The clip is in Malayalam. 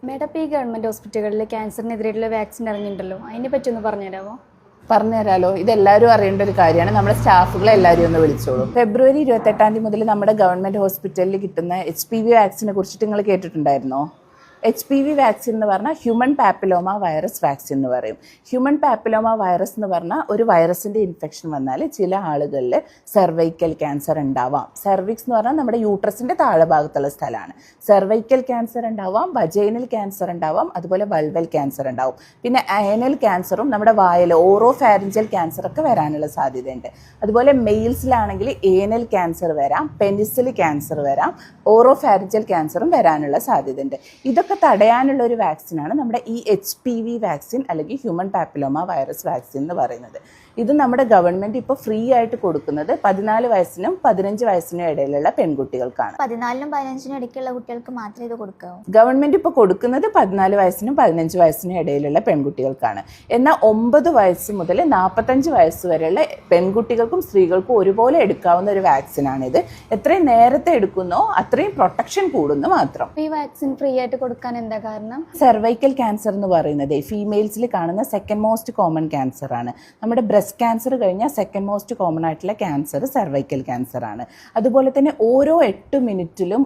മേഡം, ഇപ്പോൾ ഈ ഗവൺമെൻറ് ഹോസ്പിറ്റലുകളിൽ ക്യാൻസറിനെതിരെയുള്ള വാക്സിൻ ഇറങ്ങിയിട്ടുണ്ടല്ലോ, അതിനെ പറ്റി ഒന്ന് പറഞ്ഞുതരാമോ? പറഞ്ഞുതരാലോ. ഇതെല്ലാവരും അറിയേണ്ട ഒരു കാര്യമാണ്. നമ്മുടെ സ്റ്റാഫുകളെ എല്ലാവരും ഒന്ന് വിളിച്ചോളൂ. ഫെബ്രുവരി 28 മുതൽ നമ്മുടെ ഗവൺമെൻറ് ഹോസ്പിറ്റലിൽ കിട്ടുന്ന HPV വാക്സിനെ കുറിച്ചിട്ട് നിങ്ങൾ കേട്ടിട്ടുണ്ടായിരുന്നോ? HPV വാക്സിൻ എന്ന് പറഞ്ഞാൽ ഹ്യൂമൻ പാപ്പിലോമ വൈറസ് വാക്സിൻ എന്ന് പറയും. ഹ്യൂമൻ പാപ്പിലോമ വൈറസ് എന്ന് പറഞ്ഞാൽ ഒരു വൈറസിൻ്റെ ഇൻഫെക്ഷൻ വന്നാൽ ചില ആളുകളിൽ സെർവൈക്കൽ ക്യാൻസർ ഉണ്ടാവാം. സെർവിക്സ് എന്ന് പറഞ്ഞാൽ നമ്മുടെ യൂട്രസിൻ്റെ താഴെ ഭാഗത്തുള്ള സ്ഥലമാണ്. സെർവൈക്കൽ ക്യാൻസർ ഉണ്ടാവാം, വജൈനൽ ക്യാൻസർ ഉണ്ടാവാം, അതുപോലെ വൾവൽ ക്യാൻസർ ഉണ്ടാവും. പിന്നെ അയനൽ ക്യാൻസറും നമ്മുടെ വായിൽ ഓറോഫാരിഞ്ചൽ ക്യാൻസറൊക്കെ വരാനുള്ള സാധ്യതയുണ്ട്. അതുപോലെ മെയിൽസിലാണെങ്കിൽ ഏനൽ ക്യാൻസർ വരാം, പെനിസിൽ ക്യാൻസർ വരാം, ഓറോഫാരിഞ്ചൽ ക്യാൻസറും വരാനുള്ള സാധ്യതയുണ്ട്. ഇതൊക്കെ തടയാനുള്ള ഒരു വാക്സിനാണ് നമ്മുടെ ഈ HPV വാക്സിൻ അല്ലെങ്കിൽ ഹ്യൂമൻ പാപ്പിലോമ വൈറസ് വാക്സിൻ എന്ന് പറയുന്നത്. ഇത് നമ്മുടെ ഗവൺമെൻറ് ഇപ്പോൾ ഫ്രീ ആയിട്ട് കൊടുക്കുന്നത് 14 വയസ്സിനും 15 വയസ്സിനും ഇടയിലുള്ള പെൺകുട്ടികൾക്കാണ്. 14നും 15നും ഇടയ്ക്കുള്ള കുട്ടികൾക്ക് മാത്രമേ ഇത് കൊടുക്കാവൂ. ഗവൺമെൻറ് ഇപ്പോൾ കൊടുക്കുന്നത് 14 വയസ്സിനും 15 വയസ്സിനും ഇടയിലുള്ള പെൺകുട്ടികൾക്കാണ്. എന്നാൽ 9 വയസ്സ് മുതൽ 45 വയസ്സ് വരെയുള്ള പെൺകുട്ടികൾക്കും സ്ത്രീകൾക്കും ഒരുപോലെ എടുക്കാവുന്ന ഒരു വാക്സിനാണിത്. എത്രയും നേരത്തെ എടുക്കുന്നോ അത്രയും പ്രൊട്ടക്ഷൻ കൂടുന്നു മാത്രം. ഈ വാക്സിൻ ഫ്രീ ആയിട്ട് കൊടുക്കാൻ എന്താ കാരണം? സെർവൈക്കൽ ക്യാൻസർ എന്ന് പറയുന്നത് ഫീമെയിൽസിൽ കാണുന്ന സെക്കൻഡ് മോസ്റ്റ് കോമൺ ക്യാൻസർ ആണ്. നമ്മുടെ ബ്രസ്റ്റ് ക്യാൻസർ കഴിഞ്ഞാൽ സെക്കൻഡ് മോസ്റ്റ് കോമൺ ആയിട്ടുള്ള ക്യാൻസർ സെർവൈക്കൽ ക്യാൻസർ ആണ്. അതുപോലെ തന്നെ ഓരോ 8 മിനിറ്റിലും